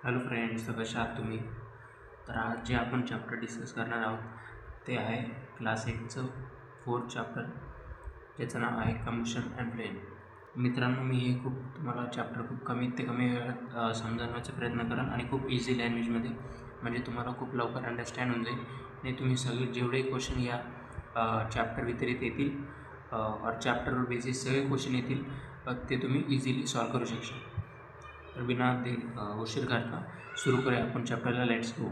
Hello friends, तर कशा आहात तुम्ही? तर आज जे आपण चॅप्टर डिस्कस करणार आहोत ते आहे क्लास 1चं 4th चॅप्टर, ज्याचं नाव आहे कम्बशन अँड फ्लेम. मित्रांनो, मी हे तुम्हाला चॅप्टर खूप कमीत ते कमी वेळात समजावण्याचा प्रयत्न करेन आणि खूप इझी लँग्वेजमध्ये, म्हणजे तुम्हाला खूप लवकर अंडरस्टँड होऊन जाईल आणि तुम्ही सगळे जेवढे क्वेश्चन या चॅप्टर व्यतिरिक्त येतील और चॅप्टरवर बेसिस सगळे क्वेश्चन येतील ते तुम्ही इझिली सॉल्व करू शकता. तर बिना उशीर करता सुरू करूया आपण चॅप्टरला. Let's go.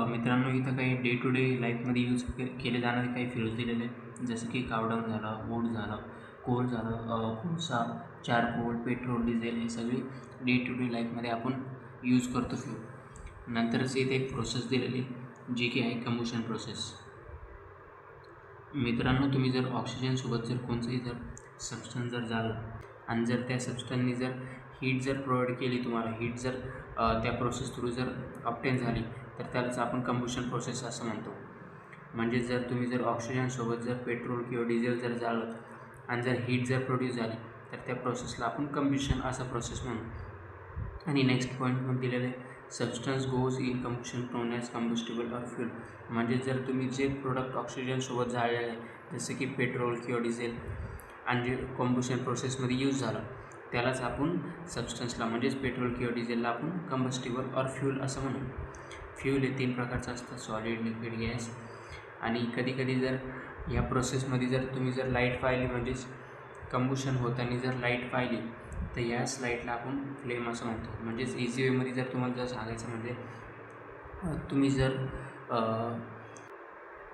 मित्रांनो, इथं काही डे टू डे लाईफमध्ये यूज केले जाणारे काही फ्यूल्स दिलेले आहेत, जसं की कावडंग झालं, वूड झालं, कोल झालं, कोळसा, चारकोल, पेट्रोल, डिझेल, हे सगळे डे टू डे लाईफमध्ये आपण यूज करतो फ्यूल. नंतरच इथे एक प्रोसेस दिलेली जी की आहे कम्बशन प्रोसेस. मित्रांनो, तुम्ही जर ऑक्सिजनसोबत जर कोणतंही जर सबस्टन्स जर झालं आणि जर त्या सबस्टन्सनी जर हीट जर प्रोव्हाइड केली, तुम्हाला हीट जर त्या प्रोसेस थ्रू जर ऑब्टेन झाली, तर त्यालाच आपण कम्बशन प्रोसेस असं म्हणतो. म्हणजे जर तुम्ही जर ऑक्सिजनसोबत जर पेट्रोल किंवा डिझेल जर जाळलं आणि जर हीट जर प्रोड्यूस झाली, तर त्या प्रोसेसला आपण कम्बशन असा प्रोसेस म्हणू. आणि नेक्स्ट पॉईंटमध्ये दिलेलं आहे substance goes in combustion non as combustible or fuel. म्हणजे जर तुम्ही जे प्रोडक्ट ऑक्सिजनसोबत जाळलेलं आहे, जसं की पेट्रोल किंवा डिझेल, आणि जे कम्बशन प्रोसेसमध्ये यूज झालं, त्यालाच आपण सबस्टन्सला म्हणजेच पेट्रोल किंवा डिझेलला आपण कंबस्टिबल ऑर फ्यूल असं म्हणू. फ्यूल हे 3 प्रकारचं असतं: सॉलिड, लिक्विड, गॅस. आणि कधीकधी जर ह्या प्रोसेसमध्ये जर तुम्ही जर लाईट पाहिली, म्हणजेच कंबुशन होताना जर लाईट पाहिली, तर या लाईटला आपण फ्लेम असं म्हणतो. म्हणजेच इझी वेमध्ये जर तुम्हाला जर सांगायचं म्हणजे तुम्ही जर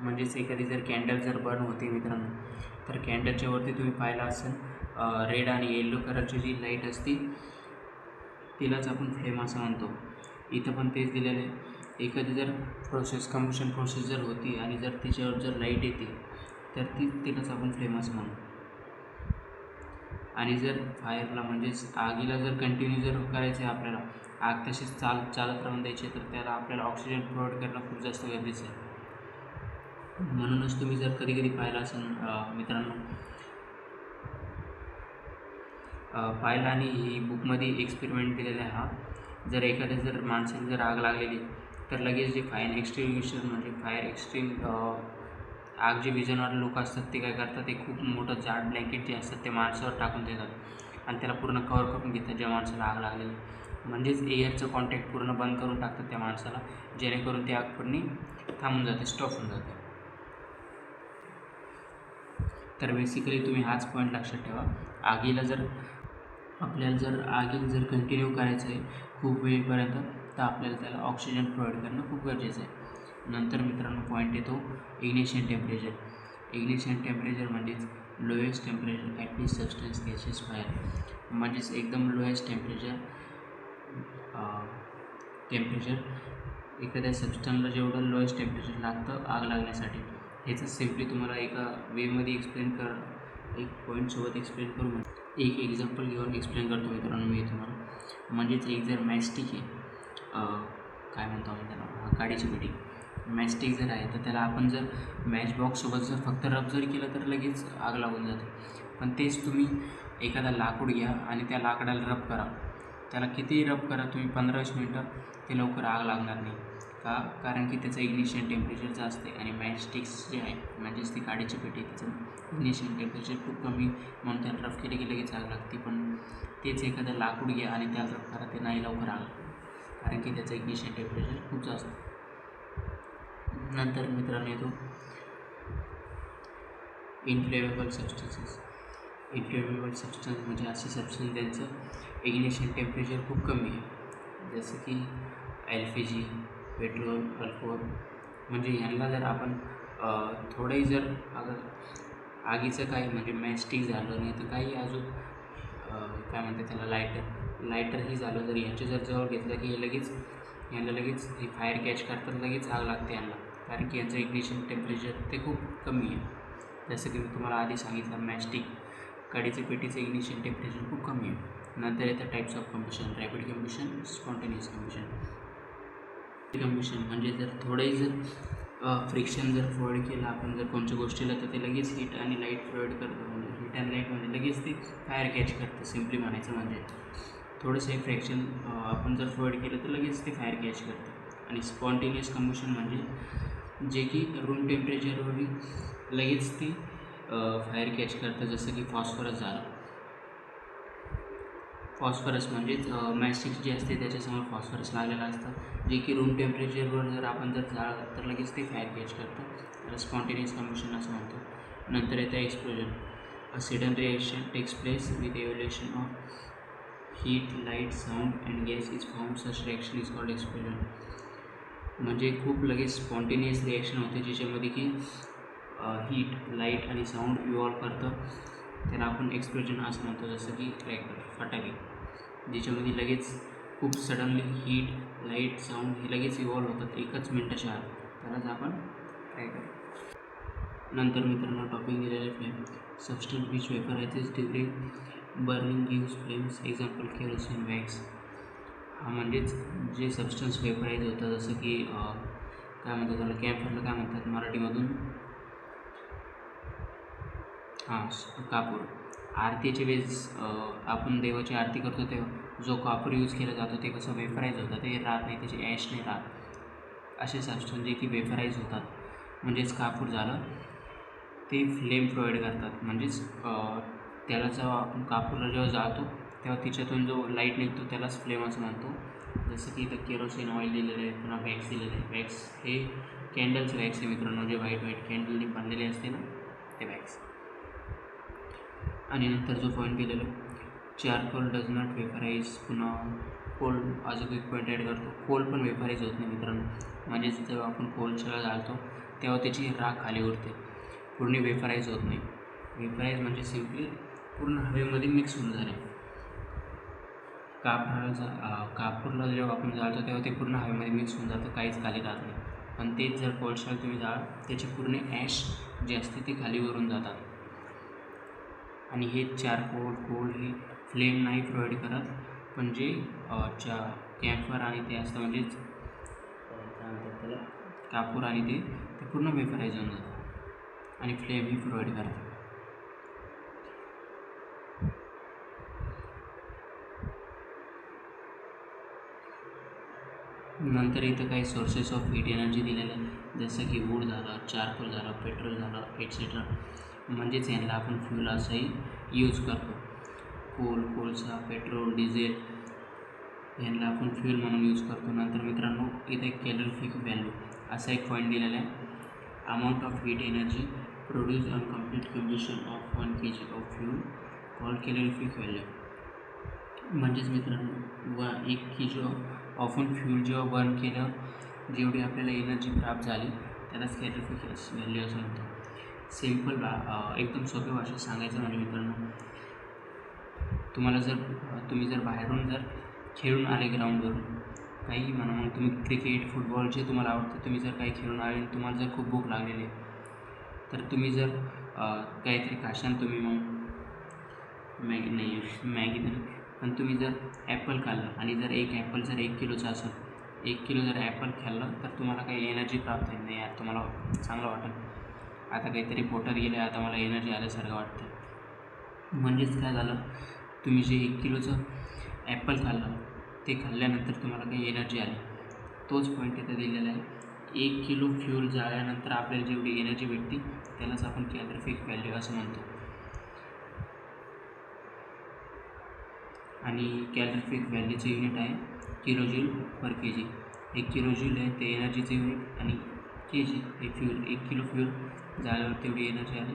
म्हणजेच एखादी जर कॅन्डल जर बर्न होते मित्रांनो, तर कॅन्डलच्या वरती तुम्ही पाहिलं असेल रेड आणि येल्लो कलरची जी लाईट असते तिलाच आपण फ्लेम असं म्हणतो. इथं पण तेच दिलेलं आहे. एखादी जर कम्बशन प्रोसेस जर होती आणि जर तिच्यावर जर लाईट येते, तर तिलाच आपण फ्लेम असं म्हणतो. आणि जर फायरला म्हणजेच आगीला जर कंटिन्यू जर करायचं आहे आपल्याला, आग तशीच चालत राहून द्यायची, तर त्याला आपल्याला ऑक्सिजन प्रोव्हाइड करणं खूप जास्त गरजेचं आहे. म्हणूनच तुम्ही जर कधी पाहिलं असेल मित्रांनो, पाहिलं आणि ही बुकमध्ये एक्सपेरिमेंट दिलेला आहे हा. जर एखाद्या जर माणसाला जर आग लागलेली, तर लगेच जे फायर एक्सटिंग्विशर म्हणजे फायर आग जे विझवणारे लोक असतात ते काय करतात, ते खूप मोठं जाड ब्लँकेट जे असतात ते माणसावर टाकून देतात आणि त्याला पूर्ण कवर करून घेतात ज्या माणसाला आग लागलेली. म्हणजेच एअरचं कॉन्टॅक्ट पूर्ण बंद करून टाकतात त्या माणसाला, जेणेकरून ती आग पूर्ण थांबून जाते, स्टॉप होऊन जाते. तर बेसिकली तुम्ही हाच पॉईंट लक्षात ठेवा. आपल्याला जर आगीला जर कंटिन्यू करायचं आहे खूप वेळेपर्यंत, तर आपल्याला त्याला ऑक्सिजन प्रोव्हाइड करणं खूप गरजेचं आहे. नंतर मित्रांनो पॉईंट येतो इग्निशन टेम्परेचर. इग्निशन टेम्परेचर म्हणजेच lowest temperature at which substance catches fire. म्हणजेच एकदम लोएस्ट टेम्परेचर एखाद्या सबस्टन्सला जेवढं लोएस्ट टेम्परेचर लागतं आग लागण्यासाठी, ह्याचं सिम्पली तुम्हाला एका वेमध्ये एक पॉईंटसोबत एक्सप्लेन करू. एक एक्झाम्पल घेऊन एक्सप्लेन करतो मित्रांनो मी तुम्हाला. म्हणजेच एक जर मॅस्टिक आहे, काय म्हणतो आपण त्याला, काडीची पेटी, मॅस्टिक जर आहे, तर त्याला आपण जर मॅच बॉक्ससोबत जर फक्त रब जर केलं तर लगेच आग लागून जाते. पण तेच तुम्ही एखादा लाकूड घ्या आणि त्या लाकडाला रब करा, त्याला कितीही रब करा तुम्ही 15-20 मिनटं, ते लवकर आग लागणार नाही. का? कारण की त्याचं इग्निशन टेम्परेचर जास्त आहे आणि मॅचस्टिक्स जे आहे म्हणजेच ती काडीची पेटी, त्याचं इग्निशन टेम्परेचर खूप कमी, म्हणून त्याला रफ केले की लगेच आग लागते. पण तेच एखादं लाकूड घ्या आणि त्याला रफ करा, ते नाही लवकर आग, कारण की त्याचं इग्निशन टेम्परेचर खूप जास्त. नंतर मित्रांनो येतो इनफ्लेमेबल सबस्टन्सेस. इनफ्लेमेबल सबस्टन्स म्हणजे असे सबस्टन्स ज्यांचं इग्निशन टेम्परेचर खूप कमी आहे, जसं की LPG, पेट्रोल, अल्कोहोल. म्हणजे ह्यांना जर आपण थोडंही जर आगीचं काही म्हणजे मॅस्टिक झालं नाही तर काही अजून काय म्हणतात त्याला लायटरही झालं, जर यांचे जर जवळ घेतलं की यांना लगेच हे फायर कॅच करतात, लगेच आग लागते यांना, कारण की यांचं इग्निशन टेम्परेचर ते खूप कमी आहे. जसं की मी तुम्हाला आधी सांगितलं, मॅस्टिक काडीच्या पेटीचं इग्निशन टेम्परेचर खूप कमी आहे. नंतर येतं types of combustion: rapid combustion, spontaneous combustion. म्हणजे जर थोडंही जर फ्रिक्शन जर प्रोव्हाइड केलं आपण जर कोणत्या गोष्टीला, तर ते लगेच हीट आणि लाईट प्रोव्हाइड करतं. म्हणजे हीट अँड लाईट म्हणजे लगेच ते फायर कॅच करतं, सिम्पली म्हणायचं म्हणजे. थोडंसं हे फ्रॅक्शन आपण जर प्रोव्हाइड केलं तर लगेच ते फायर कॅच करतं. आणि स्पॉन्टेनियस कंबशन म्हणजे जे की रूम टेम्परेचरवर लगेच ते फायर कॅच करतं, जसं की फॉस्फरस झालं. फॉस्फरस म्हणजेच मॅस्टिक्स जे असते त्याच्यासमोर फॉस्फरस लागलेलं असतं, जे की रूम टेम्परेचरवर जर आपण जाळलं तर लगेच ते फायर कॅच करतं. त्याला स्पॉन्टेनियस कंबशन असं म्हणतो. नंतर येतं explosion. A sudden reaction takes place with evolution of heat, light, sound and gas is form. Such reaction is called explosion. म्हणजे खूप लगेच स्पॉन्टेनियस रिॲक्शन होते ज्याच्यामध्ये की हीट, लाईट आणि साऊंड इव्हॉल्व करतं. त्याला आपण एक्सप्लोजन असं म्हणतो. जसं की क्रॅकर, फटाके, ज्याच्यामध्ये लगेच खूप सडनली हीट, लाईट, साऊंड हे लगेच इव्हॉल्व होतात एकच मिनटाच्या आत. त्यालाच आपण क्रॅकर. नंतर मित्रांनो टॉपिक दिलेले flame. Substance which vaporises during burning gives flames. Example kerosene, wax. हा म्हणजेच जे सबस्टन्स वेपराईज होतं, जसं की काय म्हणतात त्याला, कॅम्फरला काय म्हणतात मराठीमधून, कापूर. आरतीच्या वेळेस आपण देवाची आरती करतो तेव्हा जो कापूर यूज केला जातो ते कसं वेपराईज होतं, ते राहत नाही, त्याची ॲश नाही राहत. असे सबस्टन्स जे की वेपराईज होतात म्हणजेच कापूर झालं, ते फ्लेम प्रोव्हाइड करतात. म्हणजेच त्याला जेव्हा आपण कापूरला जेव्हा जाळतो तेव्हा तिच्यातून जो लाईट निघतो त्यालाच फ्लेम असं म्हणतो. जसं की इथं केरोसिन ऑइल दिलेलं आहे, पुन्हा वॅक्स दिलेलं आहे. वॅक्स हे कॅन्डलचं वॅक्स आहे मित्रांनो, जे व्हाईट कॅन्डलने बनलेले असते ना ते वॅक्स. आणि नंतर जो पॉईंट दिलेला चारकोल डज नॉट वेपराईज. पुन्हा कोल अजून एक पॉईंट ॲड करतो, कोल पण वेपराईज होत नाही मित्रांनो. म्हणजेच जेव्हा आपण कोलच्या घालतो तेव्हा त्याची राख खाली उडते, पूर्ण वेपराईज होत नाही. वेपराईज म्हणजे सिम्पली पूर्ण हवेमध्ये मिक्स होऊन झाले. कापूरला जेव्हा आपण जाळतो तेव्हा ते पूर्ण हवेमध्ये मिक्स होऊन जातं, काहीच खाली राहत नाही. पण तेच जर कोळशाला तुम्ही जाळ, त्याची पूर्ण ॲश जी असते ती खाली वरून जातात. आणि हे चारकोल, कोल हे फ्लेम नाही प्रोव्हाइड करत, पण जे कॅम्फर आणि ते असतं म्हणजेच काय म्हणतात त्याला, कापूर आणि ते पूर्ण वेपराईज होऊन जातं आणि फ्लेम ही प्रोव्हाइड करतात. नंतर इथं काही सोर्सेस ऑफ हीट एनर्जी दिलेले आहेत, जसं की वूड झालं, चारकोल झालं, पेट्रोल झालं, एक्सेट्रा. म्हणजेच यांना आपण फ्यूल असंही यूज करतो. कोल, कोळसा, पेट्रोल, डिझेल यांना आपण फ्यूल म्हणून यूज करतो. नंतर मित्रांनो इथं एक कॅलरिफिक व्हॅल्यू असा एक पॉईंट दिलेला आहे. Amount of heat energy produce on complete combustion of 1 kg of fuel called calorific value. म्हणजेच मित्रांनो 1 kg ऑफन फ्यूल जेव्हा बर्न केल्यावर जेवढी आपल्याला एनर्जी प्राप्त झाली त्यालाच कॅलरिफिक व्हॅल्यू असं म्हणतो. सिम्पल एकदम सोप्या भाषेत सांगायचं म्हणजे मित्रांनो, तुम्ही जर बाहेरून जर खेळून आले ग्राउंडवरून, काही म्हणा, मग तुम्ही क्रिकेट, फुटबॉल जे तुम्हाला आवडतं, तुम्ही जर काही खेळून आले आणि तुम्हाला जर खूप भूक लागलेली आहे, तर तुम्ही जर काहीतरी खाशाल, तुम्ही मग मॅगी नाही, पण तुम्ही जर ॲपल खाल्लं आणि जर एक ॲपल जर 1 किलोचा असेल, 1 किलो जर ॲपल खाल्लं तर तुम्हाला काही एनर्जी प्राप्त होईल नाही, यार तुम्हाला चांगलं वाटेल, आता काहीतरी पोटात गेलं, आता मला एनर्जी आल्यासारखं वाटतं. म्हणजेच काय झालं, तुम्ही जे 1 किलोचं ॲपल खाल्लं ते खाल्ल्यानंतर तुम्हाला काही एनर्जी आली. तोच पॉईंट इथं दिलेला आहे. 1 किलो फ्यूल जाळल्यानंतर आपल्याला जेवढी एनर्जी भेटते त्यालाच आपण कॅलरिफिक व्हॅल्यू असं म्हणतो. आणि कॅलरिफिक व्हॅल्यूचं युनिट आहे किलोजूल पर के जी. 1 किलोजूल आहे ते एनर्जीचं युनिट, आणि के जी हे फ्यूल. 1 किलो फ्यूल जाळल्यावर तेवढी एनर्जी आली,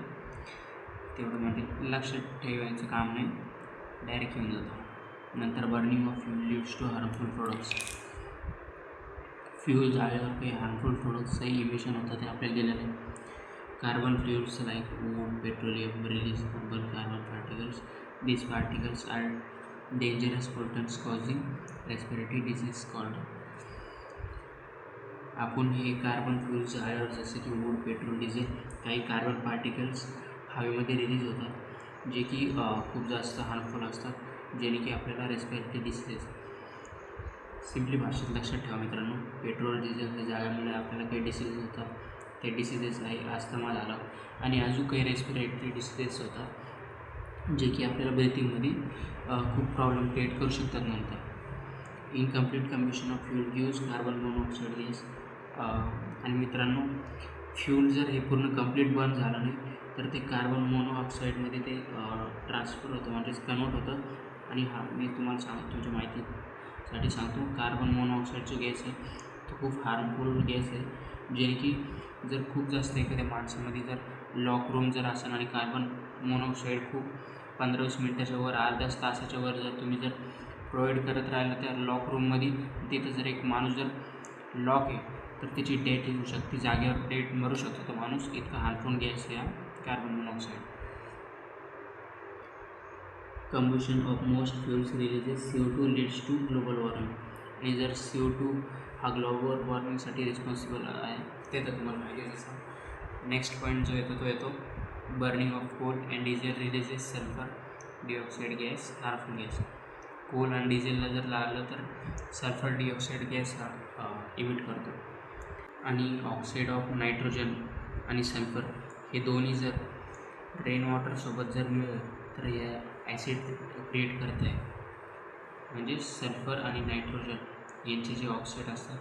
तेवढं म्हणजे लक्षात ठेवायचं काम नाही, डायरेक्ट येऊन जातं. नंतर burning of fuel leads to harmful products. Fuel जाळल्यावर काही हार्मफुल प्रोडक्ट्सही इमिशन होतं, ते आपल्याला दिलेलं आहे. Carbon fuels like wood, petroleum release carbon particles. These particles are dangerous pollutants causing respiratory disease called. आपण हे कार्बन फ्युल्स जाळल्यावर जसं की वूड, पेट्रोल, डिझेल, काही कार्बन पार्टिकल्स हवेमध्ये रिलीज होतात, जे की खूप जास्त हार्मफुल असतात, जेणे की आपल्याला रेस्पिरेटरी डिसीजेस. सिम्पली भाषेत लक्षात ठेवा मित्रांनो, पेट्रोल, डिझेल हे जाळल्यामुळे आपल्याला काही डिसीजेस होतात. ते डिसीजेस आहे अस्थमा झाला आणि अजून काही रेस्पिरेटरी डिसीजेस होतात. जे की आपल्याला ब्रीथिंगमध्ये खूप प्रॉब्लेम क्रिएट करू शकतात नंतर. Incomplete कम्बिशन of fuel gives carbon monoxide gas. आणि मित्रांनो, फ्यूल जर हे पूर्ण कंप्लीट बर्न झालं नाही तर ते कार्बन मोनॉक्साईडमध्ये ते ट्रान्सफर होतं, म्हणजेच कन्वर्ट होतं. आणि हा मी तुम्हाला तुमच्या माहितीसाठी सांगतो, कार्बन मोनॉक्साईड जो गॅस आहे तो खूप हार्मफुल गॅस आहे, जे की जर खूप जास्त एखाद्या माणसामध्ये जर लॉक रूम जर असेल आणि कार्बन मोनॉक्साईड खूप 15-20 मिनिटाच्या वर, अर्ध्या तासाच्या वर जर तुम्ही जर प्रोव्हाइड करत राहिलं त्या लॉक रूममध्ये, तिथं जर एक माणूस जर लॉक आहे तर त्याची डेथ होऊ शकते, जागेवर डेथ मरू शकतो तो माणूस. इतका हार्मफुल गॅस आहे carbon monoxide. Combustion of most fuels releases CO2 leads to global warming. आणि जर CO2 हा ग्लोबल वॉर्मिंगसाठी रिस्पॉन्सिबल आहे ते तर तुम्हाला माहिती आहे. जसं नेक्स्ट पॉईंट जो येतो तो येतो burning of coal and diesel releases sulphur dioxide gas, harmful gas. Coal आणि डिझेलला जर लागलं तर सल्फर डायऑक्साईड गॅस हा इमिट करतो. आणि ऑक्साईड ऑफ नायट्रोजन आणि सल्फर हे दोन्ही जर रेन वॉटरसोबत जर मिळलं तर हे ॲसिड क्रिएट करत आहे. म्हणजे सल्फर आणि नायट्रोजन यांचे जे ऑक्साईड असतात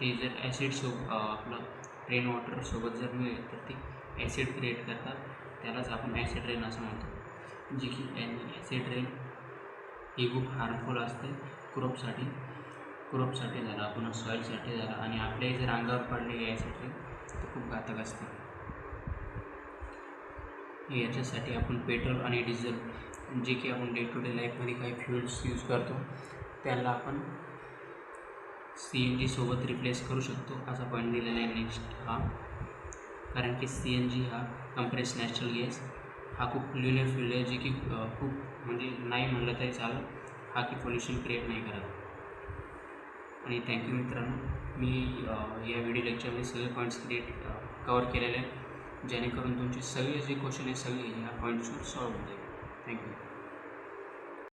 ते जर आपलं रेन वॉटरसोबत जर मिळेल तर ते ॲसिड क्रिएट करतात. त्यालाच आपण ॲसिड रेन असं म्हणतो. जे की ॲसिड रेन हे खूप हार्मफुल असते क्रॉपसाठी झाला, पुन्हा सॉईलसाठी झाला, आणि आपल्याही जर अंगावर पडले ॲसिड रेन तर खूप घातक असतं. याच्यासाठी आपण पेट्रोल आणि डिझेल जे की आपण डे टू डे लाईफमध्ये काही फ्युल्स यूज करतो त्याला आपण CNG सोबत रिप्लेस करू शकतो, असा पॉईंट दिलेला आहे नेक्स्ट हा. कारण की CNG हा कंप्रेस नॅचरल गॅस हा खूप क्लिअर फ्युल आहे, जे की खूप म्हणजे नाही म्हणलं तरी चालेल, हा की पोल्युशन क्रिएट नाही करत. आणि थँक्यू मित्रांनो, मी या व्हिडिओ लेक्चरमध्ये सगळे पॉईंट्स कवर केलेले आहेत, जेणेकरून तुमचे सगळे जे क्वेश्चन आहे सगळे ह्या पॉईंट्सवर सॉल्व्ह होऊन जाईल. थँक्यू.